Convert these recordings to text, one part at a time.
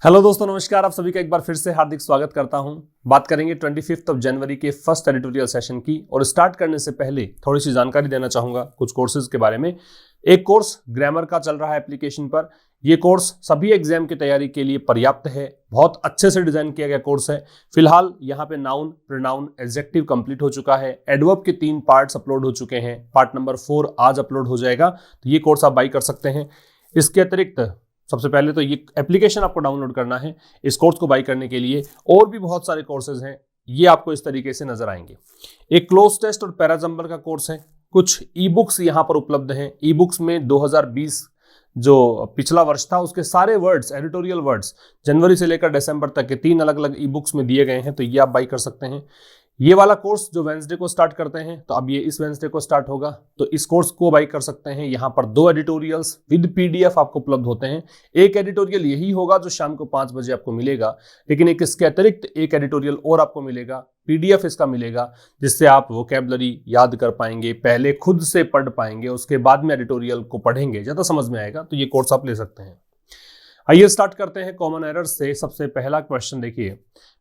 Hello दोस्तों, नमस्कार। आप सभी का एक बार फिर से हार्दिक स्वागत करता हूं। बात करेंगे 25 जनवरी के फर्स्ट एडिटोरियल सेशन की, और स्टार्ट करने से पहले थोड़ी सी जानकारी देना चाहूंगा कुछ कोर्सेज के बारे में। एक कोर्स ग्रामर का चल रहा है एप्लीकेशन पर। यह कोर्स सभी एग्जाम की तैयारी के लिए पर्याप्त है, बहुत अच्छे से डिजाइन किया गया कोर्स है। फिलहाल यहाँ पे नाउन, प्रोनाउन, एडजेक्टिव कंप्लीट हो चुका है। एडवर्ब के 3 पार्ट्स अपलोड हो चुके हैं। पार्ट नंबर 4 आज अपलोड हो जाएगा, तो ये कोर्स आप बाई कर सकते हैं। इसके अतिरिक्त सबसे पहले तो ये एप्लीकेशन आपको डाउनलोड करना है। इस कोर्स को बाई करने के लिए और भी बहुत सारे कोर्सेज हैं, ये आपको इस तरीके से नजर आएंगे। एक क्लोज टेस्ट और पैराजंबर का कोर्स है। कुछ ई बुक्स यहाँ पर उपलब्ध हैं। ई बुक्स में 2020 जो पिछला वर्ष था उसके सारे वर्ड्स, एडिटोरियल वर्ड्स, जनवरी से लेकर दिसंबर तक के 3 अलग अलग ई बुक्स में दिए गए हैं, तो ये आप बाई कर सकते हैं। ये वाला कोर्स जो वेंसडे को स्टार्ट करते हैं, तो अब ये इस वेंसडे को स्टार्ट होगा, तो इस कोर्स को बाई कर सकते हैं। यहाँ पर 2 एडिटोरियल्स विद पीडीएफ आपको उपलब्ध होते हैं। एक एडिटोरियल यही होगा जो शाम को 5 बजे आपको मिलेगा, लेकिन एक इसके अतिरिक्त एक एडिटोरियल और आपको मिलेगा, पीडीएफ इसका मिलेगा, जिससे आप वोकैबुलरी याद कर पाएंगे, पहले खुद से पढ़ पाएंगे, उसके बाद में एडिटोरियल को पढ़ेंगे, ज़्यादा समझ में आएगा। तो ये कोर्स आप ले सकते हैं। आइए स्टार्ट करते हैं कॉमन एरर्स से। सबसे पहला क्वेश्चन देखिए,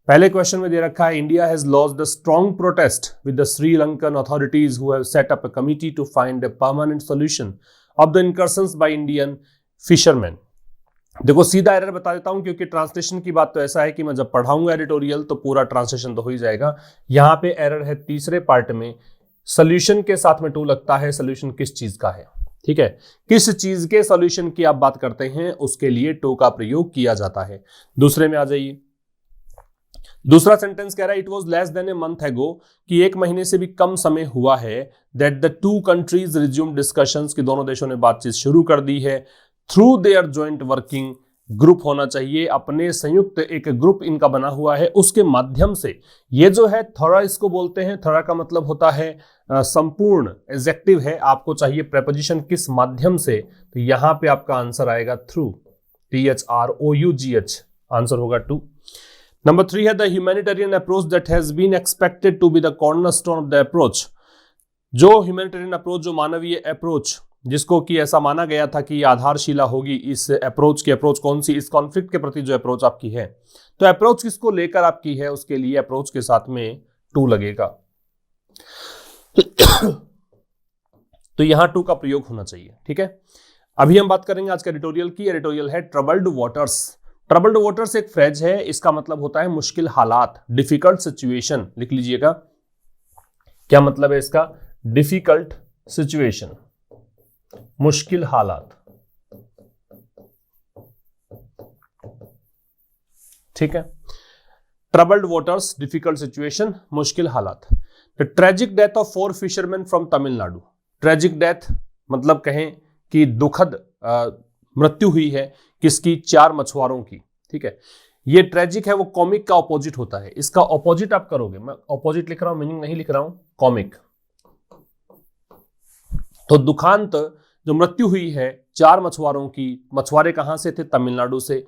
पहले क्वेश्चन में दे रखा है, India has launched the strong protest with the Sri Lankan authorities who have set up a committee to find a permanent solution of the incursions by Indian fisherman. देखो सीधा एरर बता देता हूं, क्योंकि ट्रांसलेशन की बात तो ऐसा है कि मैं जब पढ़ाऊंगा एडिटोरियल तो पूरा ट्रांसलेशन तो हो ही जाएगा। यहां पे एरर है तीसरे पार्ट में, सोल्यूशन के साथ में टू लगता है। सोल्यूशन किस चीज का है, ठीक है, किस चीज के सॉल्यूशन की आप बात करते हैं, उसके लिए टू का प्रयोग किया जाता है। दूसरे में आ जाइए। दूसरा सेंटेंस कह रहा है, it was less than a month एगो, कि 1 महीने से भी कम समय हुआ है, that the 2 countries resume discussions, कि दोनों देशों ने बातचीत शुरू कर दी है। Through their joint working group होना चाहिए, अपने संयुक्त एक ग्रुप इनका बना हुआ है, उसके माध्यम से। ये जो है थोड़ा इसको बोलते हैं, थोड़ा का मतलब होता है संपूर्ण, एडजेक्टिव है। आपको चाहिए प्रेपोजिशन किस माध्यम से, तो यहां पे आपका आंसर आएगा थ्रू, THROUGH, आंसर होगा 2। नंबर 3 है, the humanitarian approach that has been expected to be the cornerstone of the approach. जो ह्यूमैनिटेरियन अप्रोच, जो मानवीय अप्रोच, जिसको कि ऐसा माना गया था कि आधारशिला होगी इस अप्रोच की, अप्रोच कौन सी, इस कॉन्फ्लिक्ट के प्रति जो अप्रोच आपकी है, तो अप्रोच किसको लेकर आपकी है, उसके लिए अप्रोच के साथ में 2 लगेगा। तो यहां 2 का प्रयोग होना चाहिए, ठीक है। अभी हम बात करेंगे आज के एडिटोरियल की। एडिटोरियल है ट्रबल्ड वाटर्स। ट्रबल्ड वाटर्स एक फ्रेज है, इसका मतलब होता है मुश्किल हालात, डिफिकल्ट सिचुएशन। लिख लीजिएगा, क्या मतलब है इसका, डिफिकल्ट सिचुएशन, मुश्किल हालात, ठीक है। ट्रबल्ड वाटर्स, डिफिकल्ट सिचुएशन, मुश्किल हालात। The tragic death of 4 fisherman from Tamil Nadu. Tragic death मतलब कहें कि दुखद मृत्यु हुई है, किसकी, 4 मछुआरों की, ठीक है। ये ट्रेजिक है, वो कॉमिक का ऑपोजिट होता है। इसका ऑपोजिट आप करोगे, मैं ऑपोजिट लिख रहा हूं, मीनिंग नहीं लिख रहा हूं, कॉमिक। तो दुखांत जो मृत्यु हुई है 4 मछुआरों की, मछुआरे कहां से थे, तमिलनाडु से।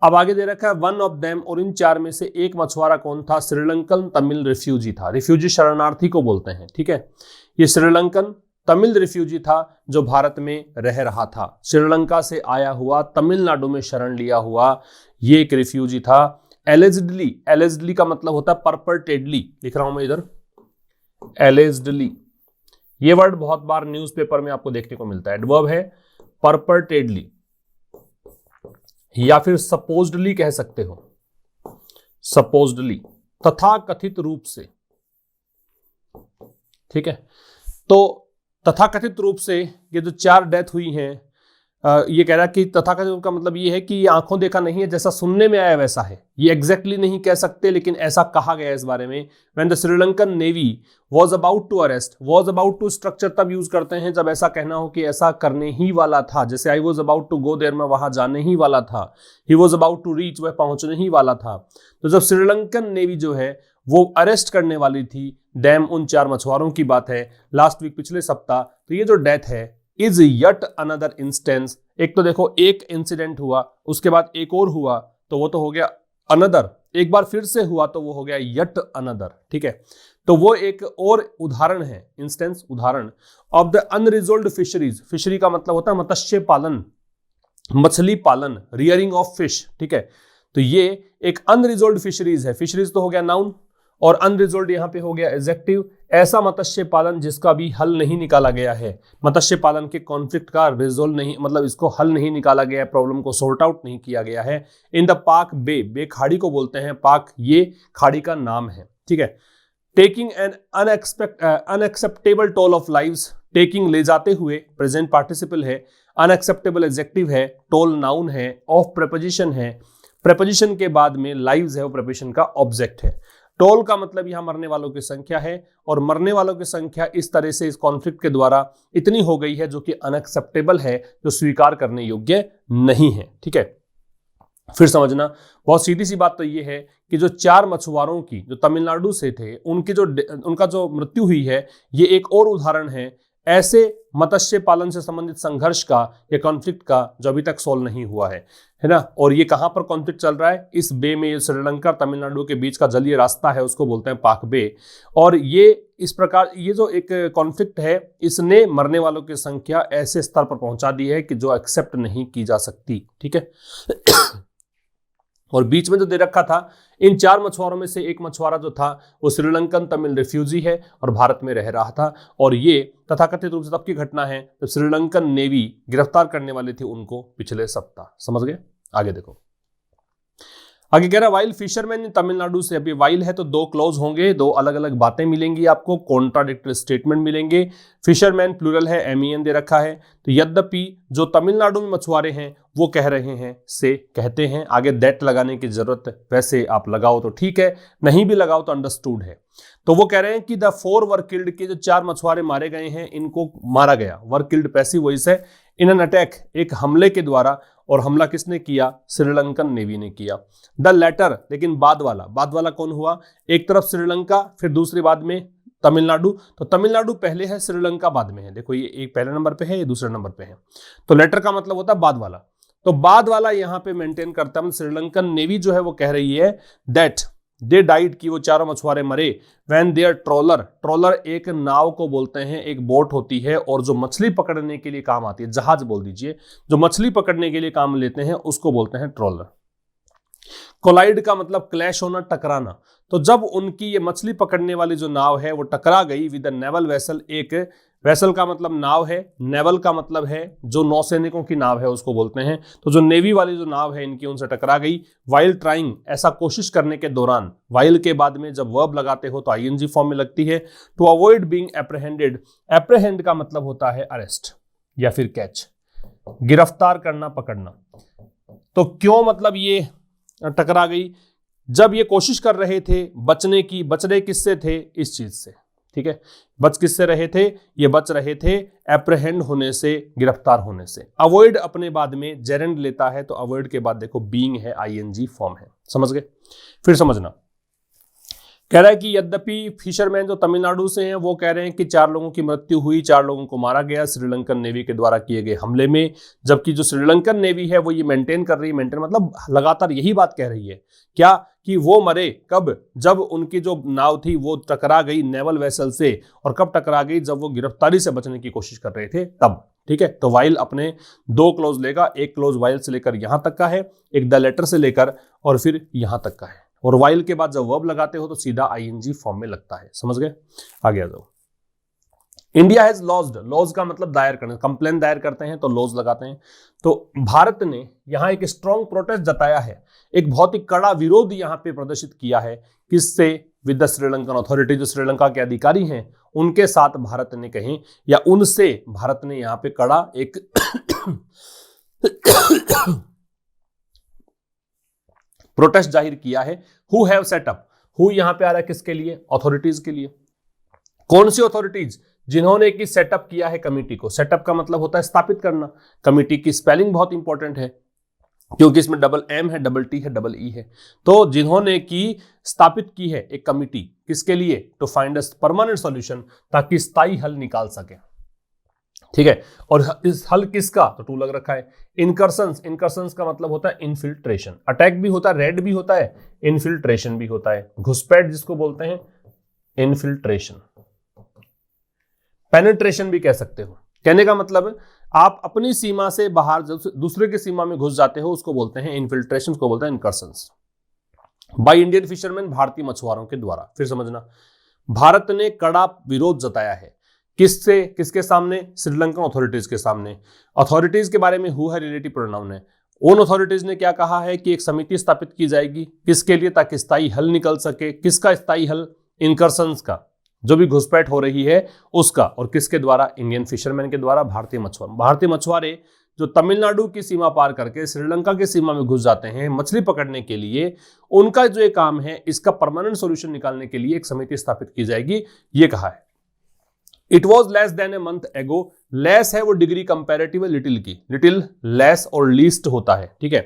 अब आगे दे रखा है, वन ऑफ देम, और इन 4 में से एक मछुआरा कौन था, श्रीलंकन तमिल रिफ्यूजी था। रिफ्यूजी शरणार्थी को बोलते हैं, ठीक है। ये श्रीलंकन तमिल रिफ्यूजी था जो भारत में रह रहा था, श्रीलंका से आया हुआ, तमिलनाडु में शरण लिया हुआ, ये एक रिफ्यूजी था। एलिजिडली, एलिजिडली का मतलब होता है परपरटेडली, लिख रहा हूं मैं इधर, एलिजिडली। ये वर्ड बहुत बार न्यूज़पेपर में आपको देखने को मिलता है। एडवर्ब है परपरटेडली, या फिर सपोज्डली कह सकते हो, सपोज्डली, तथा कथित रूप से, ठीक है। तो तथाकथित रूप से ये जो 4 डेथ हुई हैं, ये कह रहा है कि तथाकथित का मतलब ये है कि ये आंखों देखा नहीं है, जैसा सुनने में आया वैसा है। ये एग्जैक्टली नहीं कह सकते, लेकिन ऐसा कहा गया है इस बारे में। When the Sri Lankan navy was about to arrest, was about to structure तब यूज करते हैं जब ऐसा कहना हो कि ऐसा करने ही वाला था। जैसे I was about to go there, मैं वहां जाने ही वाला था। He was about to reach, वह पहुंचने ही वाला था। तो जब श्रीलंकन नेवी जो है वो अरेस्ट करने वाली थी डैम, उन 4 मछुआरों की बात है, लास्ट वीक, पिछले सप्ताह। तो ये जो डेथ है इज यट अनदर इंस्टेंस। एक तो देखो एक इंसिडेंट हुआ, उसके बाद एक और हुआ, तो वो तो हो गया अनदर एक बार फिर से हुआ तो वो हो गया यट अनदर, ठीक है। तो वो एक और उदाहरण है, इंस्टेंस उदाहरण ऑफ द अनरिजोल्व्ड फिशरीज। फिशरी का मतलब होता है मत्स्य पालन, मछली पालन, रियरिंग ऑफ फिश, ठीक है। तो ये एक अनरिजोल्व्ड फिशरीज है। फिशरीज तो हो गया नाउन और अनरिजोल्व्ड यहां पे हो गया एडजेक्टिव। ऐसा मत्स्य पालन जिसका भी हल नहीं निकाला गया है, मत्स्य पालन के कॉन्फ्लिक्ट का रिजोल्व नहीं, मतलब इसको हल नहीं निकाला गया है, प्रॉब्लम को सॉर्ट आउट नहीं किया गया है। इन द पाक बे, बे खाड़ी को बोलते हैं, पाक ये खाड़ी का नाम है, ठीक है। Taking an unacceptable toll of lives, taking ले जाते हुए, प्रेजेंट पार्टिसिपल है, अनएक्सेप्टेबल एडजेक्टिव है, टोल नाउन है, ऑफ प्रेपोजिशन है, प्रेपोजिशन के बाद में लाइव्स है वो प्रेपोजिशन का ऑब्जेक्ट है। टोल का मतलब यहां मरने वालों की संख्या है और मरने वालों की संख्या इस तरह से इस कॉन्फ्लिक्ट के द्वारा इतनी हो गई है जो कि अनएक्सेप्टेबल है, जो स्वीकार करने योग्य नहीं है, ठीक है। फिर समझना, बहुत सीधी सी बात तो ये है कि जो 4 मछुआरों की जो तमिलनाडु से थे उनका जो मृत्यु हुई है, ये एक और उदाहरण है ऐसे मत्स्य पालन से संबंधित संघर्ष का या कॉन्फ्लिक्ट का जो अभी तक सॉल्व नहीं हुआ है ना। और ये कहां पर कॉन्फ्लिक्ट चल रहा है? इस बे में, श्रीलंका तमिलनाडु के बीच का जलीय रास्ता है उसको बोलते हैं पाक बे। और ये इस प्रकार ये जो एक कॉन्फ्लिक्ट है, इसने मरने वालों की संख्या ऐसे स्तर पर पहुंचा दी है कि जो एक्सेप्ट नहीं की जा सकती, ठीक है। और बीच में जो दे रखा था, इन 4 मछुआरों में से एक मछुआरा जो था वो श्रीलंकन तमिल रिफ्यूजी है और भारत में रह रहा था। और ये तथाकथित रूप से तब की घटना है जब श्रीलंकन नेवी गिरफ्तार करने वाली थी उनको पिछले सप्ताह। समझ गए? आगे देखो, आगे कह रहा वाइल फिशरमैन इन तमिलनाडु से। अभी वाइल है तो 2 क्लॉज होंगे, 2 अलग अलग बातें मिलेंगी आपको, कॉन्ट्राडिक्टरी स्टेटमेंट मिलेंगे। फिशरमैन प्लूरल है, MEN दे रखा है। तो यद्यपि जो तमिलनाडु में मछुआरे हैं वो कह रहे हैं, से कहते हैं, आगे दैट लगाने की जरूरत वैसे आप लगाओ तो ठीक है, नहीं भी लगाओ तो अंडरस्टूड है। तो वो कह रहे हैं कि द 4 वर किल्ड के जो 4 मछुआरे मारे गए हैं, इनको मारा गया। वर किल्ड पैसिव वॉइस है, इन एन अटैक, एक हमले के द्वारा। और हमला किसने किया? श्रीलंकन नेवी ने किया। द लेटर, लेकिन बाद वाला कौन हुआ? एक तरफ श्रीलंका, फिर दूसरी बाद में तमिलनाडु। तो तमिलनाडु पहले है, श्रीलंका बाद में है। देखो ये एक पहले नंबर पे है, ये दूसरे नंबर पे है। तो लेटर का मतलब होता है बाद वाला। तो बाद वाला यहां पे मेंटेन करता है, श्रीलंकन नेवी जो है वो कह रही है दैट दे डाइड, की वो 4 मछुआरे मरे, व्हेन देयर ट्रॉलर एक नाव को बोलते हैं, एक बोट होती है और जो मछली पकड़ने के लिए काम आती है, जहाज बोल दीजिए, जो मछली पकड़ने के लिए काम लेते हैं उसको बोलते हैं ट्रॉलर। कोलाइड का मतलब क्लैश होना, टकराना। तो जब उनकी ये मछली पकड़ने वाली जो नाव है वो टकरा गई विद नेवल वेसल, एक वेसल का मतलब नाव है, नेवल का मतलब है जो नौसैनिकों की नाव है उसको बोलते हैं। तो जो नेवी वाली जो नाव है इनकी उनसे टकरा गई। वाइल ट्राइंग, ऐसा कोशिश करने के दौरान, वाइल के बाद में जब वर्ब लगाते हो तो ING फॉर्म में लगती है। टू अवॉइड बीइंग एप्रहेंडेड, एप्रहेंड का मतलब होता है अरेस्ट या फिर कैच, गिरफ्तार करना, पकड़ना। तो क्यों मतलब ये टकरा गई? जब ये कोशिश कर रहे थे बचने की, बच रहे किससे थे? इस चीज से, ठीक है। बच किससे रहे थे? ये बच रहे थे एप्रहेंड होने से, गिरफ्तार होने से। अवॉइड अपने बाद में जेरेंड लेता है, तो अवॉइड के बाद देखो बीइंग है, ING फॉर्म है। समझ गए? फिर समझना, कह रहा है कि यद्यपि फिशरमैन जो तमिलनाडु से हैं वो कह रहे हैं कि 4 लोगों की मृत्यु हुई, 4 लोगों को मारा गया श्रीलंकन नेवी के द्वारा किए गए हमले में। जबकि जो श्रीलंकन नेवी है वो ये मेंटेन कर रही है, मेंटेन मतलब लगातार यही बात कह रही है क्या? कि वो मरे कब? जब उनकी जो नाव थी वो टकरा गई नेवल वेसल से। और कब टकरा गई? जब वो गिरफ्तारी से बचने की कोशिश कर रहे थे तब, ठीक है। तो वाइल अपने 2 क्लोज लेगा, एक क्लोज वाइल से लेकर यहां तक का है, एक द लेटर से लेकर और फिर यहां तक का है। और वाइल के बाद जब वर्ब लगाते हो तो सीधा ING फॉर्म में लगता है। समझ गए? आगे आ जाओ। इंडिया हैज लॉज्ड, लॉज का मतलब दायर करना, कंप्लेन दायर करते हैं तो लॉज लगाते हैं। तो भारत ने यहां एक स्ट्रॉन्ग प्रोटेस्ट जताया है, एक बहुत ही कड़ा विरोध यहां पे प्रदर्शित किया है। किससे? विद द श्रीलंकन अथॉरिटी, जो श्रीलंका के अधिकारी हैं उनके साथ भारत ने कहें, या उनसे भारत ने यहां पे कड़ा एक प्रोटेस्ट जाहिर किया है। Who have set up, who यहां पे आ रहा है किसके लिए? अथॉरिटीज के लिए। कौन सी अथॉरिटीज? जिन्होंने कि सेटअप किया है कमिटी को। सेटअप का मतलब होता है स्थापित करना। कमिटी की स्पेलिंग बहुत इंपॉर्टेंट है क्योंकि इसमें $M है, $T है, $E है। तो जिन्होंने की स्थापित की है एक कमिटी, किसके लिए? To find a permanent solution, ताकि स्थायी हल निकाल सके। ठीक है। और इस हल किसका, तो टू लग रखा है। इनकर्शंस, इनकर्शंस का मतलब होता है इन्फिल्ट्रेशन। अटैक भी होता है, रेड भी होता है, इन्फिल्ट्रेशन भी होता है। घुसपैठ जिसको बोलते हैं इन्फिल्ट्रेशन, पेनिट्रेशन भी कह सकते हो। कहने का मतलब आप अपनी सीमा से बाहर जब दूसरे की सीमा में घुस जाते हो उसको बोलते हैं इन्फिल्ट्रेशन, को बोलते हैं इनकर्शंस। बाय इंडियन फिशरमैन, भारतीय मछुआरों के द्वारा। फिर समझना, भारत ने कड़ा विरोध जताया है किससे, किसके सामने, श्रीलंकन अथॉरिटीज के सामने। अथॉरिटीज के बारे में हु है रिलेटिव प्रोनाउन है। उन अथॉरिटीज ने क्या कहा है कि एक समिति स्थापित की जाएगी, किसके लिए, ताकि स्थायी हल निकल सके। किसका स्थायी हल, इनकर्शंस का, जो भी घुसपैठ हो रही है उसका। और किसके द्वारा, इंडियन फिशरमैन के द्वारा, भारतीय मछुआरे। भारतीय मछुआरे जो तमिलनाडु की सीमा पार करके श्रीलंका की सीमा में घुस जाते हैं मछली पकड़ने के लिए, उनका जो ये काम है इसका परमानेंट सॉल्यूशन निकालने के लिए एक समिति स्थापित की जाएगी, ये कहा है। It was less than a month एगो, लेस है वो डिग्री कंपेरेटिव लिटिल की, लिटिल लेस और लीस्ट होता है, ठीक है।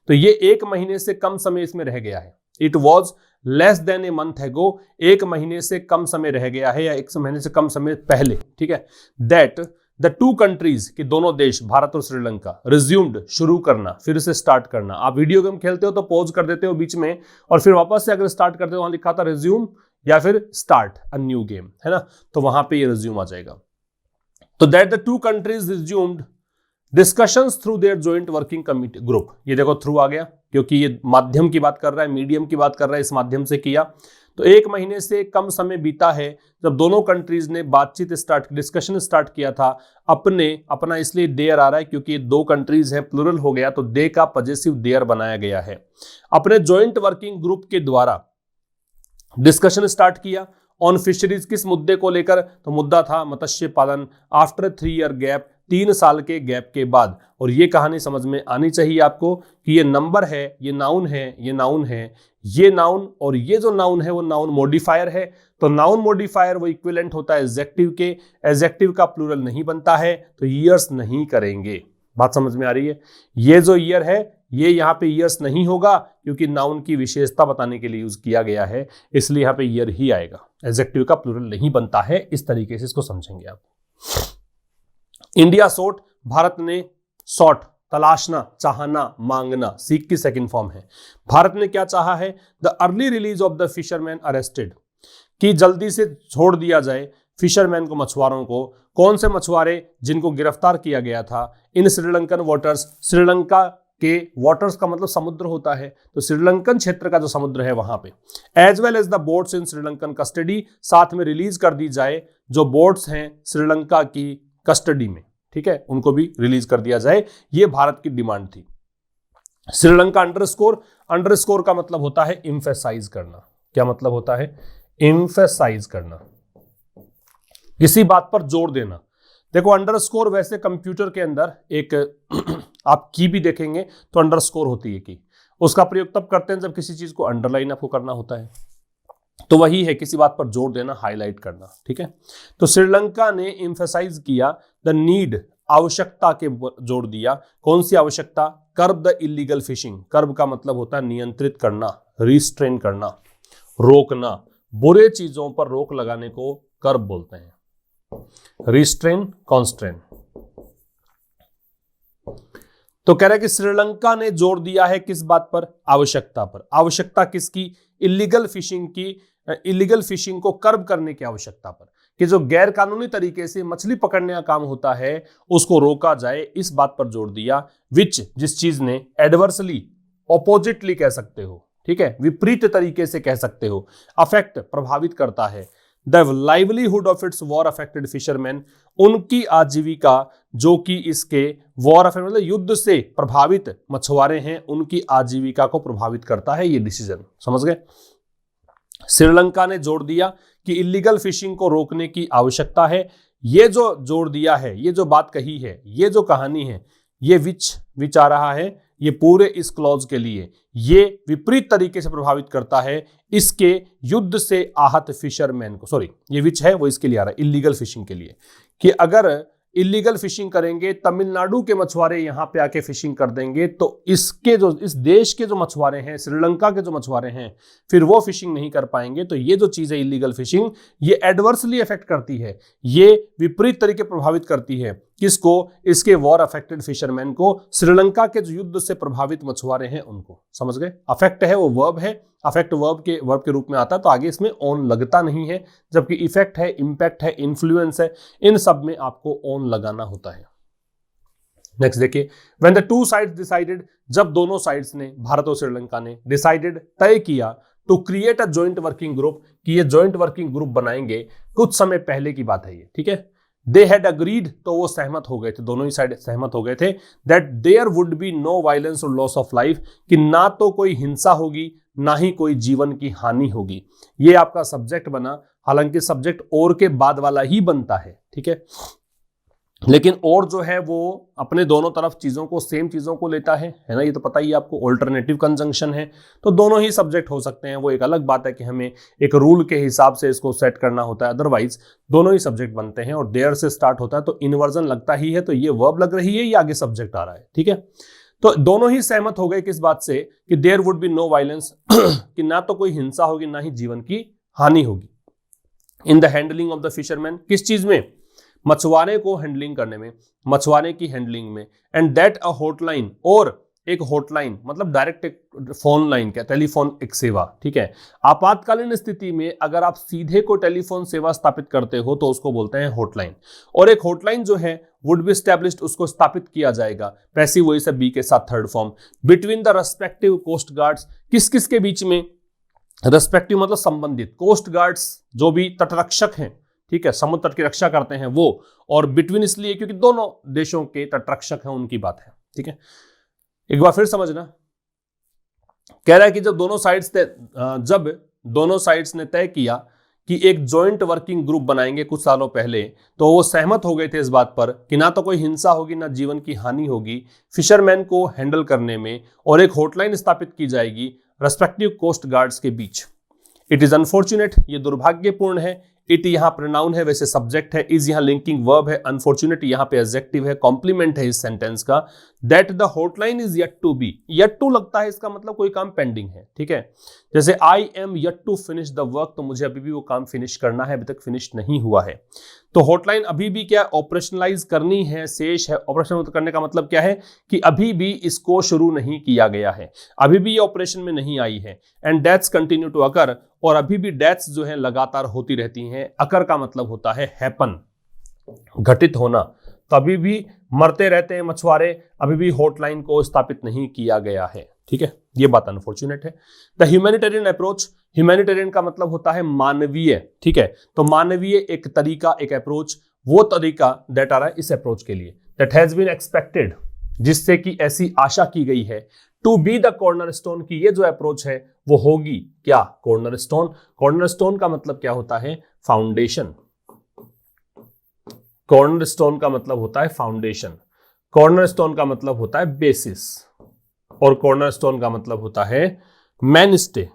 तो ये एक महीने से कम समय इसमें रह गया है। It was less than a month एगो, एक महीने से कम समय रह गया है या एक महीने से कम समय पहले, ठीक है। दैट द टू कंट्रीज, कि दोनों देश भारत और श्रीलंका, रिज्यूम्ड, शुरू करना, फिर से स्टार्ट करना। आप वीडियो गेम खेलते हो तो पॉज कर देते हो बीच में और फिर वापस से अगर स्टार्ट करते हो, वहां लिखा था रिज्यूम या फिर स्टार्ट अ न्यू गेम, है ना, तो वहां पे ये रिज्यूम आ जाएगा। तो that the two countries resumed discussions through their joint working committee group. ये देखो थ्रू आ गया क्योंकि ये माध्यम की बात कर रहा है, मीडियम की बात कर रहा है, इस माध्यम से किया। तो एक महीने से कम समय बीता है जब दोनों कंट्रीज ने बातचीत स्टार्ट, डिस्कशन स्टार्ट किया था। अपना इसलिए देयर आ रहा है क्योंकि दो कंट्रीज है, प्लूरल हो गया तो दे का पजेसिव देयर बनाया गया है। अपने जॉइंट वर्किंग ग्रुप के द्वारा डिस्कशन स्टार्ट किया ऑन फिशरीज, किस मुद्दे को लेकर, तो मुद्दा था मत्स्य पालन। आफ्टर 3 ईयर गैप, 3 साल के गैप के बाद। और ये कहानी समझ में आनी चाहिए आपको कि ये नंबर है, ये नाउन है, ये नाउन है, ये नाउन, और ये जो नाउन है वो नाउन मॉडिफायर है। तो नाउन मॉडिफायर वो इक्विवेलेंट होता है एडजेक्टिव के, एडजेक्टिव का प्लूरल नहीं बनता है तो ईयर्स नहीं करेंगे। बात समझ में आ रही है। ये जो ईयर है ये यहाँ पे ईयर्स नहीं होगा क्योंकि नाउन की विशेषता बताने के लिए यूज किया गया है, इसलिए यहाँ पे ईयर ही आएगा, एडजेक्टिव का प्लूरल नहीं बनता है। इस तरीके से इसको समझेंगे आप। इंडिया सोट, भारत ने सॉट, तलाशना, चाहना, मांगना, सीख की सेकंड फॉर्म है। भारत ने क्या चाहा है, the early release of the fisherman arrested, कि जल्दी से छोड़ दिया जाए फिशरमैन को, मछुआरों को। कौन से मछुआरे, जिनको गिरफ्तार किया गया था इन श्रीलंकन वाटर्स, श्रीलंका के वाटर्स का मतलब समुद्र होता है, तो श्रीलंकन क्षेत्र का जो समुद्र है वहां पे। As well as the boats in Sri Lankan custody, साथ में रिलीज कर दी जाए जो बोट्स हैं श्रीलंका की कस्टडी में, ठीक है, उनको भी रिलीज कर दिया जाए, ये भारत की डिमांड थी। श्रीलंका अंडरस्कोर, अंडरस्कोर का मतलब होता है एम्फेसाइज करना। क्या मतलब होता है, एम्फेसाइज करना, किसी बात पर जोर देना। देखो अंडरस्कोर वैसे कंप्यूटर के अंदर एक आप की भी देखेंगे तो अंडरस्कोर होती है की, उसका प्रयोग तब करते हैं जब किसी चीज को अंडरलाइन आपको करना होता है, तो वही है किसी बात पर जोर देना, हाईलाइट करना, ठीक है। तो श्रीलंका ने एम्फेसाइज किया द नीड, आवश्यकता के जोड़ दिया। कौन सी आवश्यकता, कर्ब द इलीगल फिशिंग। कर्ब का मतलब होता है नियंत्रित करना, रिस्ट्रेन करना, रोकना, बुरे चीजों पर रोक लगाने को कर्ब बोलते हैं, रिस्ट्रेन, कॉन्स्ट्रेन। तो कह रहा है कि श्रीलंका ने जोर दिया है किस बात पर, आवश्यकता पर। आवश्यकता किसकी, इलीगल फिशिंग की, इलीगल फिशिंग को कर्ब करने की आवश्यकता पर, कि जो गैर कानूनी तरीके से मछली पकड़ने का काम होता है उसको रोका जाए, इस बात पर जोर दिया। विच, जिस चीज ने, एडवर्सली, ऑपोजिटली कह सकते हो, ठीक है, विपरीत तरीके से कह सकते हो, अफेक्ट, प्रभावित करता है। The livelihood of its war affected fisherman, उनकी आजीविका जो कि इसके वॉर अफेक्ट मतलब युद्ध से प्रभावित मछुआरे हैं, उनकी आजीविका को प्रभावित करता है ये डिसीजन। समझ गए। श्रीलंका ने जोड़ दिया कि इलीगल फिशिंग को रोकने की आवश्यकता है। ये जो जोड़ दिया है, ये जो बात कही है, ये जो कहानी है, ये विच आ रहा है, ये पूरे इस क्लॉज के लिए ये विपरीत तरीके से प्रभावित करता है इसके युद्ध से आहत फिशरमैन को। सॉरी, ये विच है वो इसके लिए आ रहा है, इलीगल फिशिंग के लिए, कि अगर इलीगल फिशिंग करेंगे, तमिलनाडु के मछुआरे यहां पे आके फिशिंग कर देंगे तो इसके जो, इस देश के जो मछुआरे हैं, श्रीलंका के जो मछुआरे हैं, फिर वो फिशिंग नहीं कर पाएंगे। तो ये जो चीज है इलीगल फिशिंग, ये एडवर्सली इफेक्ट करती है, ये विपरीत तरीके प्रभावित करती है किसको? इसके वॉर अफेक्टेड फिशरमैन को, श्रीलंका के जो युद्ध से प्रभावित मछुआरे हैं उनको। समझ गए? अफेक्ट है वो वर्ब है, अफेक्ट वर्ब के रूप में आता है, तो आगे इसमें ऑन लगता नहीं है, जबकि इफेक्ट है, इंपैक्ट है, इन्फ्लुएंस है, इन सब में आपको ऑन लगाना होता है। नेक्स्ट देखिए, when the two sides decided, जब दोनों साइड्स ने, भारत और श्रीलंका ने, डिसाइडेड तय किया, to create a joint working group, कि ये जॉइंट वर्किंग ग्रुप बनाएंगे, कुछ समय पहले की बात है ये, ठीक है। दे हैड अग्रीड, तो वो सहमत हो गए थे, दोनों ही साइड सहमत हो गए थे, that there would be no violence और लॉस ऑफ लाइफ, कि ना तो कोई हिंसा होगी ना ही कोई जीवन की हानि होगी। ये आपका सब्जेक्ट बना, हालांकि सब्जेक्ट और के बाद वाला ही बनता है, ठीक है, लेकिन और जो है वो अपने दोनों तरफ चीजों को, सेम चीजों को लेता है ना, ये तो पता ही आपको, ऑल्टरनेटिव कंजंक्शन है, तो दोनों ही सब्जेक्ट हो सकते हैं। वो एक अलग बात है कि हमें एक रूल के हिसाब से इसको सेट करना होता है, अदरवाइज दोनों ही सब्जेक्ट बनते हैं। और देयर से स्टार्ट होता है तो इन्वर्जन लगता ही है, तो ये वर्ब लग रही है, ये आगे सब्जेक्ट आ रहा है, ठीक है। तो दोनों ही सहमत हो गए किस बात से, कि there would be no violence, कि ना तो कोई हिंसा होगी ना ही जीवन की हानि होगी। In the handling of the fisherman, किस चीज में? मछुआरे को हैंडलिंग करने में, मछुआरे की हैंडलिंग में। एंड दैट अ हॉटलाइन, और एक हॉटलाइन मतलब डायरेक्ट एक फोन लाइन, क्या टेलीफोन एक सेवा, ठीक है। आपातकालीन स्थिति में अगर आप सीधे को टेलीफोन सेवा स्थापित करते हो तो उसको बोलते हैं हॉटलाइन। और एक हॉटलाइन जो है वुड बी एस्टैब्लिश्ड, उसको स्थापित किया जाएगा, पैसिव वॉइस है बी के साथ third form, between the respective coast guards, किस किस के बीच में? रेस्पेक्टिव मतलब संबंधित, कोस्ट गार्ड्स जो भी तटरक्षक हैं, ठीक है, समुद्र तट की रक्षा करते हैं वो, और बिटवीन इसलिए क्योंकि दोनों देशों के तटरक्षक हैं, उनकी बात है, ठीक है। एक बार फिर समझना, कह रहा है कि जब दोनों साइड्स ने तय किया कि एक जॉइंट वर्किंग ग्रुप बनाएंगे कुछ सालों पहले, तो वो सहमत हो गए थे इस बात पर कि ना तो कोई हिंसा होगी ना जीवन की हानि होगी फिशरमैन को हैंडल करने में, और एक हॉटलाइन स्थापित की जाएगी रेस्पेक्टिव कोस्ट गार्ड्स के बीच। इट इज अनफॉर्चुनेट, ये दुर्भाग्यपूर्ण है। इट यहाँ प्रोनाउन है, वैसे सब्जेक्ट है। इज यहाँ लिंकिंग वर्ब है। अनफॉर्चुनेट यहाँ पे एडजेक्टिव है, कॉम्प्लीमेंट है इस सेंटेंस का। That the hotline is yet to be, yet to लगता है इसका मतलब कोई काम पेंडिंग है, ठीक है। जैसे I am yet to finish the work, तो मुझे अभी भी वो काम फिनिश करना है, अभी तक फिनिश नहीं हुआ है। तो हॉटलाइन अभी भी क्या ऑपरेशनलाइज करनी है, शेष है। ऑपरेशन करने का मतलब क्या है कि अभी भी इसको शुरू नहीं किया गया है, अभी भी ये ऑपरेशन में नहीं आई है। And deaths continue to occur, और अभी भी डेथ्स जो है लगातार होती रहती हैं। अकर का मतलब होता है हैपन, घटित होना। तो अभी भी मरते रहते हैं मछुआरे, अभी भी हॉटलाइन को स्थापित नहीं किया गया है, ठीक है। ये बात अनफॉर्चुनेट है। द ह्यूमैनिटेरियन अप्रोच, ह्यूमैनिटेरियन का मतलब होता है मानवीय, ठीक है। तो मानवीय एक तरीका, एक अप्रोच, वो तरीका दैट आ रहा है इस अप्रोच के लिए, दैट हैज बीन एक्सपेक्टेड, जिससे कि ऐसी आशा की गई है, टू बी द कॉर्नरस्टोन, की ये जो अप्रोच है वो होगी क्या? कॉर्नरस्टोन। कॉर्नरस्टोन का मतलब क्या होता है? फाउंडेशन। कॉर्नरस्टोन का मतलब होता है फाउंडेशन, कॉर्नरस्टोन का मतलब होता है बेसिस, और कॉर्नरस्टोन का मतलब होता है मेनस्टे,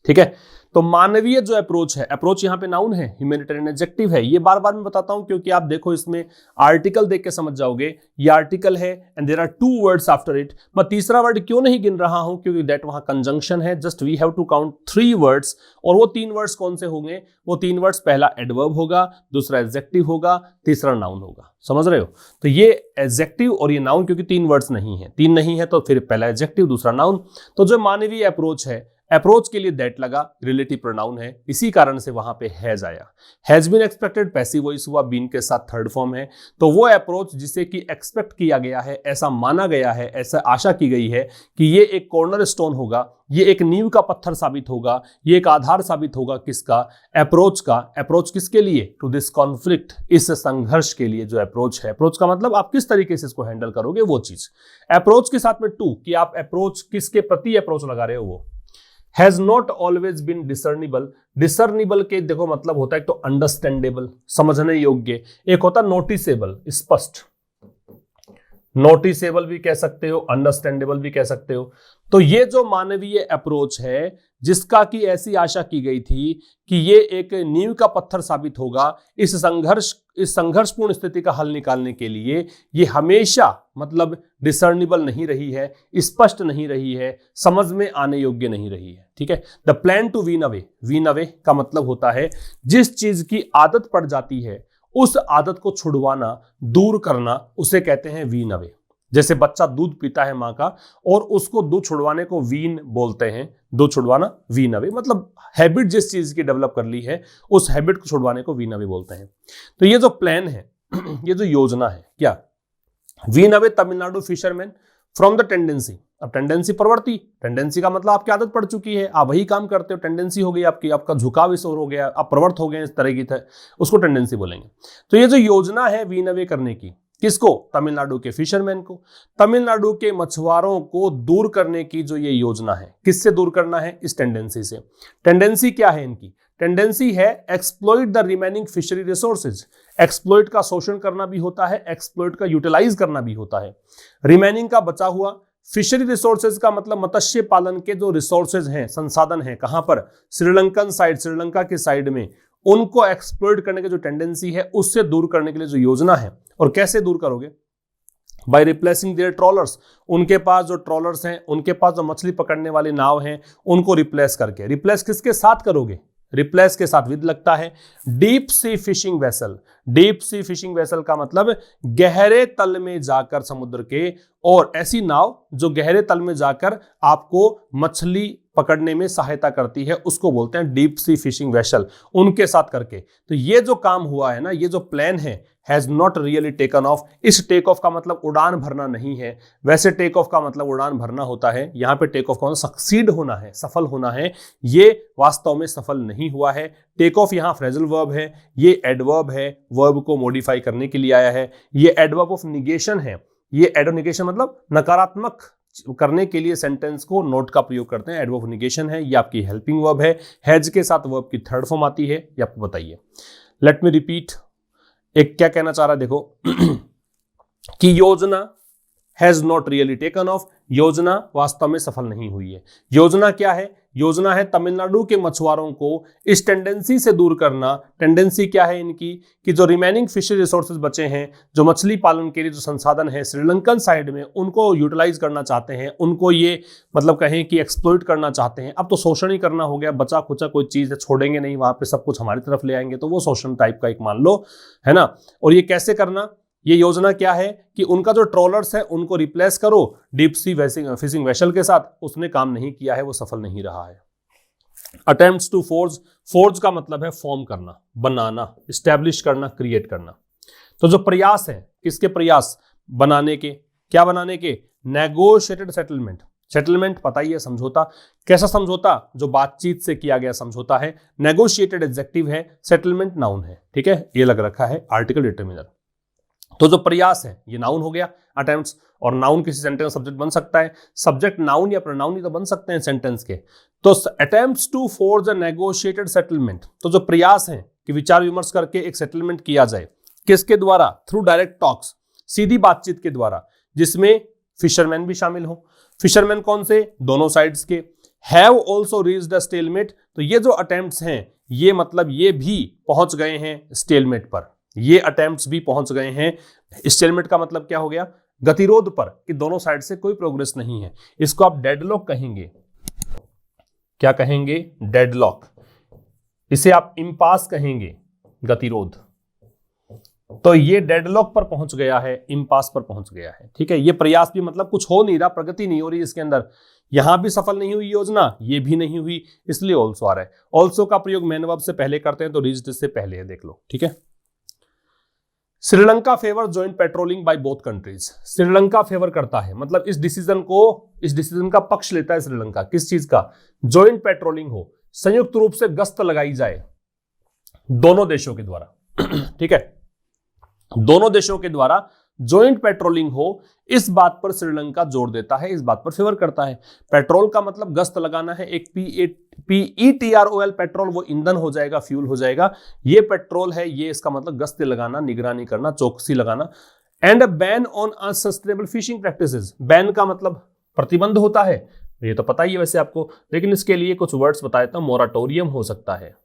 ठीक है। तो मानवीय जो अप्रोच है, अप्रोच यहां पे नाउन है, ह्यूमैनिटेरियन एडजेक्टिव है। ये बार बार मैं बताता हूं क्योंकि आप देखो इसमें आर्टिकल देख के समझ जाओगे। ये आर्टिकल है and there are two words after it. मैं तीसरा वर्ड क्यों नहीं गिन रहा हूं? क्योंकि दैट वहां कंजंक्शन है। Just we have to count 3 words, और वो 3 वर्ड्स कौन से होंगे? वो 3 वर्ड्स, पहला एडवर्ब होगा, दूसरा एडजेक्टिव होगा, तीसरा नाउन होगा। समझ रहे हो? तो ये एडजेक्टिव और ये नाउन, क्योंकि 3 वर्ड्स नहीं है, 3 नहीं है तो फिर पहला एडजेक्टिव दूसरा नाउन। तो जो मानवीय अप्रोच है, अप्रोच के लिए दैट लगा, रिलेटिव प्रोनाउन है, इसी कारण से वहां पे हैज आया। Has been expected passive voice हुआ, बीन के साथ थर्ड फॉर्म है। तो वो अप्रोच जिसे कि एक्सपेक्ट किया गया है, ऐसा माना गया है, ऐसा आशा की गई है कि ये एक कॉर्नर स्टोन होगा, ये एक नींव का पत्थर साबित होगा, ये एक आधार साबित होगा। किसका? अप्रोच का। अप्रोच किसके लिए? टू दिस कॉन्फ्लिक्ट, इस संघर्ष के लिए जो अप्रोच है। अप्रोच का मतलब आप किस तरीके से इसको हैंडल करोगे, वो चीज। अप्रोच के साथ में टू, कि आप अप्रोच किसके प्रति अप्रोच लगा रहे हो, वो। Has not always been discernible, discernible के देखो मतलब होता है एक तो अंडरस्टैंडेबल, समझने योग्य, एक होता नोटिसेबल, स्पष्ट। नोटिसेबल भी कह सकते हो, अंडरस्टैंडेबल भी कह सकते हो। तो ये जो मानवीय अप्रोच है, जिसका कि ऐसी आशा की गई थी कि ये एक नींव का पत्थर साबित होगा इस संघर्षपूर्ण स्थिति का हल निकालने के लिए, ये हमेशा मतलब डिसर्निबल नहीं रही है, स्पष्ट नहीं रही है, समझ में आने योग्य नहीं रही है। ठीक है, the plan to wean away का मतलब होता है जिस चीज की आदत पड़ जाती है उस आदत को छुड़वाना, दूर करना, उसे कहते हैं वीन अवे। जैसे बच्चा दूध पीता है माँ का और उसको दूध छुड़वाने को वीन बोलते हैं, दूध छुड़वाना वीन अवे, मतलब हैबिट जिस चीज की डेवलप कर ली है उस हैबिट को छुड़वाने को वीन अवे बोलते हैं। तो ये जो प्लान है, ये जो योजना है, क्या wean away Tamil Nadu fisherman from the tendency. अब टेंडेंसी प्रवृत्ति, टेंडेंसी का मतलब आपकी आदत पड़ चुकी है, आप वही काम करते हो, टेंडेंसी हो गई आपकी, आपका झुकाव इस ओर हो गया, आप प्रवृत्त हो गए इस तरह की, उसको टेंडेंसी बोलेंगे। तो ये जो योजना है वीन अवे करने की, किसको? तमिलनाडु के फिशरमैन को, तमिलनाडु के मछुआरों को दूर करने की जो ये योजना है, किससे दूर करना है? इस टेंडेंसी से। टेंडेंसी क्या है इनकी? टेंडेंसी है exploit the remaining fishery resources. Exploit का शोषण करना भी होता है, एक्सप्लॉइट का यूटिलाइज करना भी होता है। रिमेनिंग का बचा हुआ, फिशरी रिसोर्सेज का मतलब मत्स्य पालन के जो रिसोर्सेज हैं, संसाधन हैं, कहां पर? श्रीलंकन साइड, श्रीलंका के साइड में, उनको एक्सप्लॉइट करने की जो टेंडेंसी है उससे दूर करने के लिए जो योजना है। और कैसे दूर करोगे? By replacing their trawlers. उनके पास जो ट्रॉलर्स हैं, उनके पास जो मछली पकड़ने वाले नाव हैं, उनको रिप्लेस करके। रिप्लेस किसके साथ करोगे? रिप्लेस के साथ विद लगता है deep sea fishing vessel. Deep sea fishing vessel का मतलब गहरे तल में जाकर समुद्र के, और ऐसी नाव जो गहरे तल में जाकर आपको मछली पकड़ने में सहायता करती है, उसको बोलते हैं डीप सी फिशिंग वेसल। उनके साथ करके तो ये जो काम हुआ है ना, ये जो प्लान है, has not really taken of. इस टेक ऑफ का मतलब उड़ान भरना नहीं है, वैसे टेक ऑफ का मतलब उड़ान भरना होता है, यहां पे टेक ऑफ का मतलब सक्सीड होना है, सफल होना है। ये वास्तव में सफल नहीं हुआ है। टेक ऑफ यहां फ्रेजल वर्ब है, ये एडवर्ब है, वर्ब को मॉडिफाई करने के लिए आया है। ये एडवर्ब ऑफ निगेशन है। ये एडोनिगेशन मतलब नकारात्मक करने के लिए सेंटेंस को नोट का प्रयोग करते हैं, एडवर्ब ऑफ निगेशन है। ये आपकी हेल्पिंग वर्ब है, हैज के साथ वर्ब की थर्ड फॉर्म आती है। ये आपको बताइए। लेट मी रिपीट, एक क्या कहना चाह रहा है देखो कि योजना has not really taken of, योजना वास्तव में सफल नहीं हुई है। योजना क्या है? योजना है तमिलनाडु के मछुआरों को इस टेंडेंसी से दूर करना। टेंडेंसी क्या है इनकी? कि जो रिमेनिंग फिशरी रिसोर्सेज बचे हैं, जो मछली पालन के लिए जो संसाधन है श्रीलंकन साइड में, उनको यूटिलाइज करना चाहते हैं, उनको ये मतलब कहें कि एक्सप्लॉइट करना चाहते हैं। अब तो शोषण ही करना हो गया, बचा खुचा कोई चीज है छोड़ेंगे नहीं, वहां पे सब कुछ हमारी तरफ ले आएंगे, तो वो शोषण टाइप का एक मान लो, है ना। और ये कैसे करना? ये योजना क्या है कि उनका जो ट्रॉलर्स है उनको रिप्लेस करो डीप सी फिशिंग वेसल के साथ। उसने काम नहीं किया है, वो सफल नहीं रहा है। अटेम्प्ट्स टू फोर्ज, फोर्ज का मतलब है फॉर्म करना, बनाना, स्टैब्लिश करना, क्रिएट करना। तो जो प्रयास है, किसके प्रयास? बनाने के। क्या बनाने के? Negotiated settlement. सेटलमेंट पता ही है, समझौता। कैसा समझौता? जो बातचीत से किया गया समझौता है। नेगोशिएटेड एडजेक्टिव है, सेटलमेंट नाउन है। ठीक है, ये लग रखा है आर्टिकल डिटरमिनर। तो जो प्रयास है ये नाउन हो गया, अटेम्प्ट्स। और नाउन किसी सेंटेंस सब्जेक्ट बन सकता है, सब्जेक्ट नाउन या प्रोनाउन ही तो बन सकते हैं सेंटेंस के। तो attempts to forge a negotiated settlement, तो जो प्रयास है कि विचार विमर्श करके एक सेटलमेंट किया जाए, किसके द्वारा? थ्रू डायरेक्ट टॉक्स, सीधी बातचीत के द्वारा, जिसमें फिशरमैन भी शामिल हो। फिशरमैन कौन से? दोनों साइड्स के। Have also reached a stalemate, तो ये जो अटेम्प्ट्स हैं ये मतलब ये भी पहुंच गए हैं स्टेलमेट पर, ये अटेम्प्ट्स भी पहुंच गए हैं। स्टेलमेट का मतलब क्या हो गया? गतिरोध पर, कि दोनों साइड से कोई प्रोग्रेस नहीं है। इसको आप डेडलॉक कहेंगे। क्या कहेंगे? डेडलॉक। इसे आप इम्पास कहेंगे, गतिरोध। तो ये डेडलॉक पर पहुंच गया है, इम्पास पर पहुंच गया है। ठीक है, ये प्रयास भी मतलब कुछ हो नहीं रहा, प्रगति नहीं हो रही इसके अंदर। यहां भी सफल नहीं हुई योजना, ये भी नहीं हुई, इसलिए ऑल्सो आ रहा है। ऑल्सो का प्रयोग मैन वर्ब से पहले करते हैं, तो रीच्ड से पहले है, देख लो। ठीक है। Sri Lanka favour joint patrolling by both countries. Sri Lanka favour करता है, मतलब इस डिसीजन का पक्ष लेता है श्रीलंका। किस चीज का? ज्वाइंट पेट्रोलिंग हो, संयुक्त रूप से गश्त लगाई जाए दोनों देशों के द्वारा। ठीक है, दोनों देशों के द्वारा ज्वाइंट पेट्रोलिंग हो, इस बात पर श्रीलंका जोर देता है, इस बात पर फेवर करता है। पेट्रोल का मतलब गश्त लगाना है। एक PETROL पेट्रोल, वो ईंधन हो जाएगा, फ्यूल हो जाएगा। ये पेट्रोल है, ये इसका मतलब गश्त लगाना, निगरानी करना, चौकसी लगाना। And a ban on unsustainable fishing practices. Ban का मतलब प्रतिबंध होता है, ये तो पता ही है वैसे आपको, लेकिन इसके लिए कुछ वर्ड्स बता देता हूं। मोराटोरियम हो सकता है,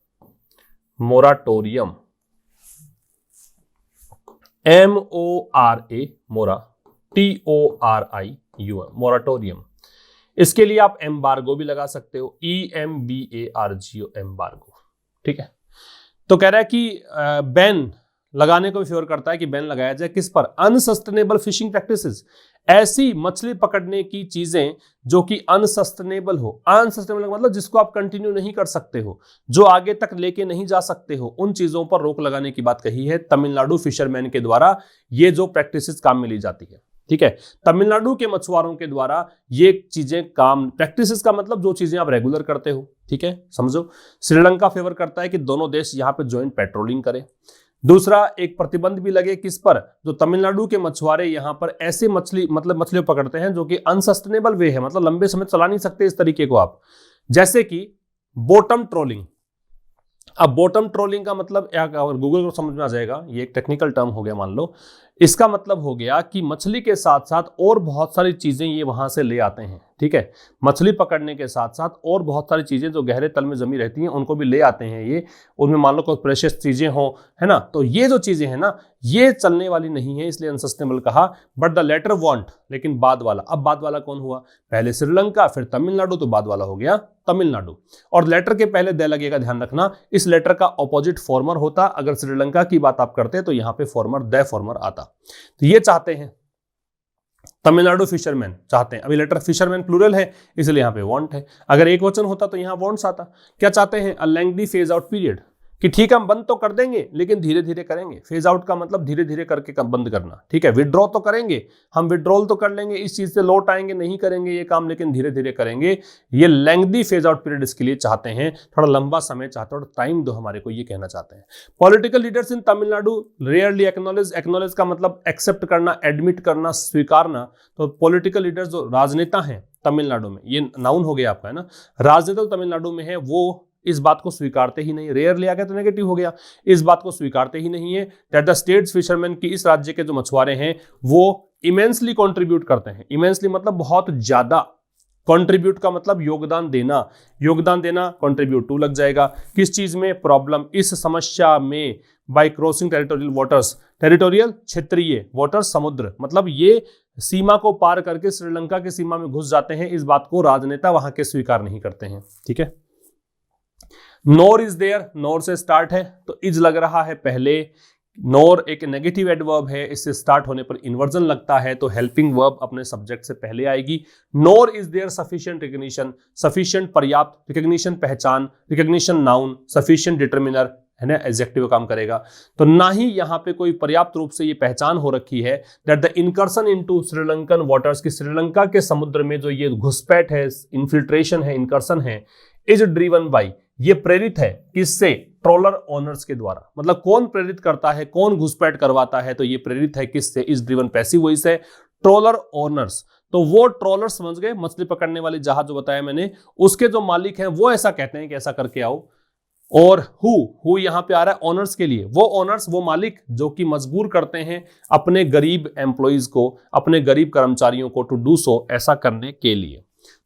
मोराटोरियम, MORA, मोरा, TORIUM, मोराटोरियम। इसके लिए आप एम्बार्गो भी लगा सकते हो, EMBARGO, एम्बार्गो। ठीक है, तो कह रहा है कि बैन लगाने को भी फेवर करता है कि बैन लगाया जाए किस पर? अनसस्टेनेबल फिशिंग प्रैक्टिसेस, ऐसी मछली पकड़ने की चीजें जो कि अनसस्टेनेबल हो। अनसस्टेनेबल का मतलब जिसको आप कंटिन्यू नहीं कर सकते हो, जो आगे तक लेके नहीं जा सकते हो, उन चीजों पर रोक लगाने की बात कही है तमिलनाडु फिशरमैन के द्वारा। ये जो प्रैक्टिसेस काम में ली जाती है, ठीक है, तमिलनाडु के मछुआरों के द्वारा ये चीजें काम, प्रैक्टिसेस का मतलब जो चीजें आप रेगुलर करते हो, ठीक है, समझो। श्रीलंका फेवर करता है कि दोनों देश यहां पे ज्वाइंट पेट्रोलिंग करें। दूसरा, एक प्रतिबंध भी लगे किस पर? जो तमिलनाडु के मछुआरे यहां पर ऐसे मछलियां पकड़ते हैं जो कि अनसस्टेनेबल वे है, मतलब लंबे समय चला नहीं सकते इस तरीके को आप, जैसे कि बॉटम ट्रोलिंग। अब बॉटम ट्रोलिंग का मतलब, अगर गूगल को समझ में आ जाएगा, ये एक टेक्निकल टर्म हो गया मान लो। इसका मतलब हो गया कि मछली के साथ साथ और बहुत सारी चीजें ये वहां से ले आते हैं, ठीक है, मछली पकड़ने के साथ साथ और बहुत सारी चीजें जो गहरे तल में जमी रहती हैं उनको भी ले आते हैं ये, उनमें मान लो कोई प्रेशियस चीजें हो, है ना, तो ये जो चीजें हैं ना, ये चलने वाली नहीं है, इसलिए अनसस्टेनेबल कहा। बट द लेटर वांट, लेकिन बाद वाला, अब बाद वाला कौन हुआ? पहले श्रीलंका, फिर तमिलनाडु, तो बाद वाला हो गया तमिलनाडु। और लेटर के पहले दे लगेगा, ध्यान रखना, इस लेटर का ऑपोजिट फॉर्मर होता। अगर श्रीलंका की बात आप करते तो यहां पे फॉर्मर द फॉर्मर आता। तो ये चाहते हैं तमिलनाडु फिशरमैन, चाहते हैं, अभी लेटर फिशरमैन प्लूरल है इसलिए यहां पे वांट है, अगर एक वचन होता तो यहां वांट्स आता। क्या चाहते हैं? A lengthy phase out period, कि ठीक है हम बंद तो कर देंगे लेकिन धीरे धीरे करेंगे। फेज आउट का मतलब धीरे धीरे करके बंद करना, ठीक है। विड्रॉ तो करेंगे, हम विड्रॉल तो कर लेंगे, इस चीज से लौट आएंगे, नहीं करेंगे ये काम, लेकिन धीरे धीरे करेंगे। ये लेंथी फेज आउट पीरियड इसके लिए चाहते हैं, थोड़ा लंबा समय चाहते हैं, थोड़ा टाइम दो हमारे को, ये कहना चाहते हैं। Political leaders in Tamil Nadu rarely acknowledge, acknowledge का मतलब एक्सेप्ट करना, एडमिट करना, स्वीकारना। तो पॉलिटिकल लीडर्स जो राजनेता हैं तमिलनाडु में, ये नाउन हो गया आपका, है ना, राजनेता तमिलनाडु में है, वो इस बात को स्वीकारते ही नहीं। रेयरली आ गया तो नेगेटिव हो गया, इस बात को स्वीकारते ही नहीं है दैट द स्टेट्स फिशरमैन, की इस राज्य के जो मछुआरे हैं वो इमेंसली कंट्रीब्यूट करते हैं। इमेंसली मतलब बहुत ज्यादा, कंट्रीब्यूट का मतलब योगदान देना, योगदान देना, कंट्रीब्यूट टू लग जाएगा। किस चीज में? प्रॉब्लम, इस समस्या में, bye crossing territorial waters, territorial क्षेत्रीय, वाटर्स समुद्र, मतलब ये सीमा को पार करके श्रीलंका की सीमा में घुस जाते हैं। इस बात को राजनेता वहां के स्वीकार नहीं करते हैं, ठीक है। नोर इज देयर, नोर से स्टार्ट है तो इज लग रहा है पहले। नोर एक नेगेटिव एडवर्ब है, इससे स्टार्ट होने पर इन्वर्जन लगता है तो हेल्पिंग वर्ब अपने सब्जेक्ट से पहले आएगी। Nor is there sufficient recognition, sufficient पर्याप्त, रिकग्निशन पहचान, रिकग्निशन नाउन, सफिशिएंट डिटर्मिनर, है ना, एडजेक्टिव काम करेगा। तो ना ही यहां पे कोई पर्याप्त रूप से ये पहचान हो रखी है that the incursion into Sri Lankan waters, की श्रीलंका के समुद्र में जो ये घुसपैठ है, इन्फिल्ट्रेशन है, इनकर्सन है, इज ड्रीवन बाई, ये प्रेरित है किससे? ट्रोलर ओनर्स के द्वारा। मतलब कौन प्रेरित करता है, कौन घुसपैठ करवाता है? तो ये प्रेरित है किससे? इज ड्रीवन पैसिव वॉइस है, ट्रोलर ओनर्स। तो वो ट्रोलर समझ गए, मछली पकड़ने वाले जहाज जो बताया मैंने, उसके जो मालिक हैं वो ऐसा कहते हैं कि ऐसा करके आओ। और हु यहां पे आ रहा है ओनर्स के लिए, वो ओनर्स, वो मालिक जो कि मजबूर करते हैं अपने गरीब एम्प्लॉइज को, अपने गरीब कर्मचारियों को टू डू सो, ऐसा करने के लिए।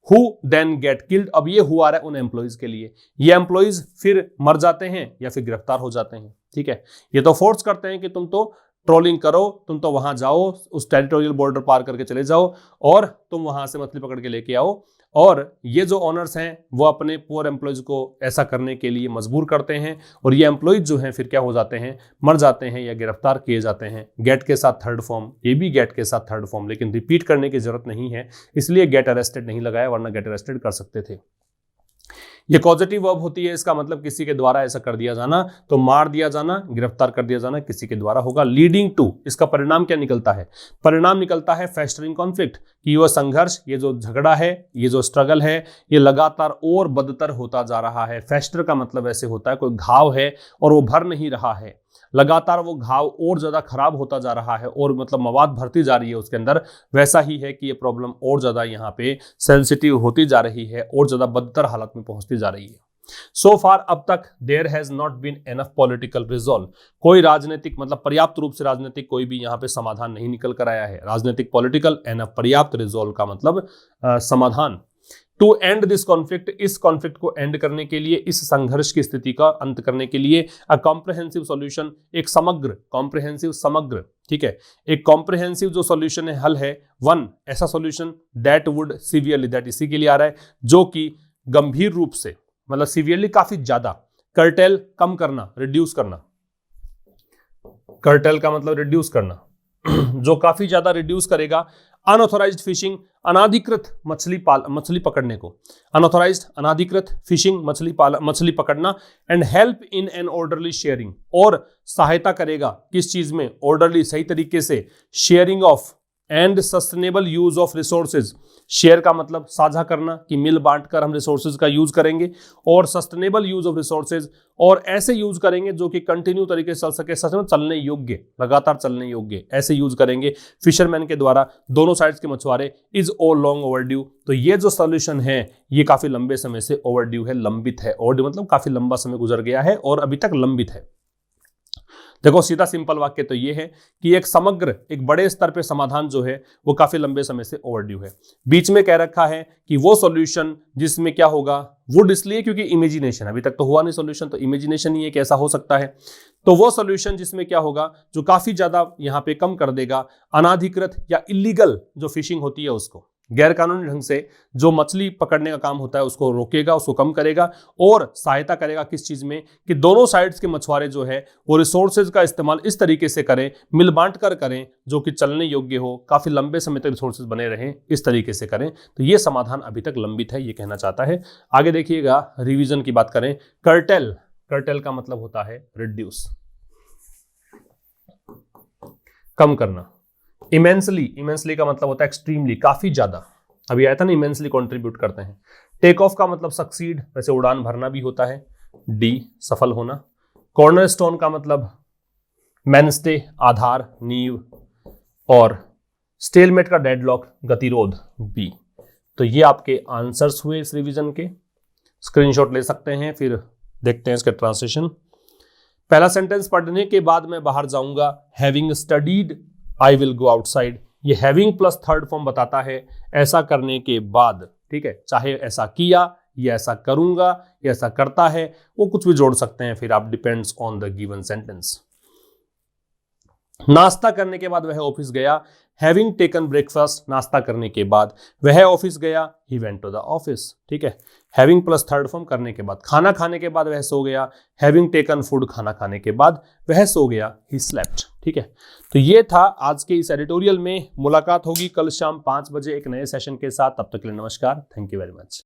Who then get killed, अब ये हुआ रहा है उन एम्प्लॉइज के लिए, ये एम्प्लॉइज फिर मर जाते हैं या फिर गिरफ्तार हो जाते हैं, ठीक है। ये तो फोर्स करते हैं कि तुम तो ट्रोलिंग करो, तुम तो वहां जाओ, उस टेरिटोरियल बॉर्डर पार करके चले जाओ और तुम वहां से मछली पकड़ के लेके आओ। और ये जो ओनर्स हैं वो अपने पुअर एम्प्लॉइज को ऐसा करने के लिए मजबूर करते हैं, और ये एम्प्लॉइज जो हैं फिर क्या हो जाते हैं? मर जाते हैं या गिरफ्तार किए जाते हैं। गेट के साथ थर्ड फॉर्म, ये भी गेट के साथ थर्ड फॉर्म, लेकिन रिपीट करने की जरूरत नहीं है, इसलिए गेट अरेस्टेड नहीं लगाया, वरना गेट अरेस्टेड कर सकते थे। ये पॉजिटिव वर्ब होती है, इसका मतलब किसी के द्वारा ऐसा कर दिया जाना, तो मार दिया जाना, गिरफ्तार कर दिया जाना किसी के द्वारा होगा। लीडिंग टू, इसका परिणाम क्या निकलता है? परिणाम निकलता है फेस्टरिंग कॉन्फ्लिक्ट, कि वह संघर्ष, ये जो झगड़ा है, ये जो स्ट्रगल है, ये लगातार और बदतर होता जा रहा है। फेस्टर का मतलब ऐसे होता है कोई घाव है और वो भर नहीं रहा है, लगातार वो घाव और ज्यादा खराब होता जा रहा है और मतलब मवाद भरती जा रही है उसके अंदर। वैसा ही है कि ये प्रॉब्लम और ज्यादा यहाँ पे सेंसिटिव होती जा रही है और ज्यादा बदतर हालत में पहुंचती जा रही है। सो फार अब तक there has not been enough political resolve, कोई राजनीतिक मतलब पर्याप्त रूप से राजनीतिक कोई भी यहाँ पे समाधान नहीं निकल कर आया है। राजनीतिक पॉलिटिकल, एनफ पर्याप्त, रिजॉल्व का मतलब समाधान। टू एंड दिस कॉन्फ्लिक्ट, इस कॉन्फ्लिक्ट को एंड करने के लिए, इस संघर्ष की स्थिति का अंत करने के लिए अ कॉम्प्रहेंसिव सॉल्यूशन, एक समग्र, कॉम्प्रहेंसिव समग्र, ठीक है, एक कॉम्प्रहेंसिव जो सॉल्यूशन है, हल है, वन ऐसा solution that would severely, that इसी के लिए आ रहा है, जो कि गंभीर रूप से मतलब सीवियरली काफी ज्यादा, कर्टेल कम करना, रिड्यूस करना, कर्टेल का मतलब रिड्यूस करना जो काफी ज्यादा रिड्यूस करेगा अनऑथोराइज्ड फिशिंग, अनाधिकृत मछली पकड़ने को, अनऑथोराइज्ड अनाधिकृत फिशिंग, मछली पकड़ना, and help in an orderly sharing, और सहायता करेगा किस चीज में, ऑर्डरली सही तरीके से, sharing of and sustainable use of resources, share का मतलब साझा करना कि मिल बांट कर हम रिसोर्सेज का यूज करेंगे, और सस्टेनेबल यूज ऑफ रिसोर्सेज, और ऐसे यूज करेंगे जो कि कंटिन्यू तरीके से चल सके, सच में चलने योग्य, लगातार चलने योग्य, ऐसे यूज करेंगे फिशरमैन के द्वारा, दोनों साइड्स के मछुआरे, इज ओ लॉन्ग ओवरड्यू। तो ये जो सोल्यूशन है ये काफी लंबे समय से ओवरड्यू है, लंबित है, ओवरड्यू मतलब काफी लंबा समय गुजर गया है और अभी तक लंबित है। देखो सीधा सिंपल वाक्य तो ये है कि एक समग्र, एक बड़े स्तर पे समाधान जो है वो काफी लंबे समय से ओवरड्यू है। बीच में कह रखा है कि वो सॉल्यूशन जिसमें क्या होगा, वुड इसलिए क्योंकि इमेजिनेशन, अभी तक तो हुआ नहीं सॉल्यूशन, तो इमेजिनेशन ही एक ऐसा हो सकता है। तो वो सॉल्यूशन जिसमें क्या होगा, जो काफी ज्यादा यहाँ पे कम कर देगा अनाधिकृत या इलीगल जो फिशिंग होती है उसको, गैर कानूनी ढंग से जो मछली पकड़ने का काम होता है उसको रोकेगा, उसको कम करेगा, और सहायता करेगा किस चीज में, कि दोनों साइड्स के मछुआरे जो है वो रिसोर्सेज का इस्तेमाल इस तरीके से करें, मिल बांट कर करें, जो कि चलने योग्य हो, काफी लंबे समय तक रिसोर्सेज बने रहें, इस तरीके से करें। तो ये समाधान अभी तक लंबित है, ये कहना चाहता है। आगे देखिएगा, रिवीजन की बात करें, कर्टेल, कर्टेल का मतलब होता है रिड्यूस, कम करना, इमेंसली, इमेंसली का मतलब होता है एक्सट्रीमली, काफी ज्यादा, अभी आया था ना, इमेंसली कंट्रीब्यूट करते हैं। टेक ऑफ का मतलब सक्सीड, वैसे उड़ान भरना भी होता है, डी सफल होना। कॉर्नरस्टोन का मतलब मेनस्टे, आधार, नींव, और स्टेलमेट का डेडलॉक, गतिरोध, बी। तो ये आपके आंसर्स हुए इस रिवीजन के, स्क्रीनशॉट ले सकते हैं, फिर देखते हैं इसके ट्रांसलेशन। पहला सेंटेंस, पढ़ने के बाद मैं बाहर जाऊंगा, having studied I will go outside, ये हैविंग प्लस थर्ड फॉर्म बताता है ऐसा करने के बाद, ठीक है, चाहे ऐसा किया, ये ऐसा करूंगा, ये ऐसा करता है, वो कुछ भी जोड़ सकते हैं, फिर आप depends on the given sentence. नाश्ता करने के बाद वह ऑफिस गया, हैविंग टेकन ब्रेकफास्ट, नाश्ता करने के बाद वह ऑफिस गया, he went to the office, ठीक है, हैविंग प्लस थर्ड फॉर्म करने के बाद। खाना खाने के बाद वह सो गया, हैविंग टेकन फूड, खाना खाने के बाद वह सो गया, ही स्लेप्ट, ठीक है। तो ये था आज के इस एडिटोरियल में। मुलाकात होगी कल शाम 5 बजे एक नए सेशन के साथ, तब तक के लिए नमस्कार, थैंक यू वेरी मच।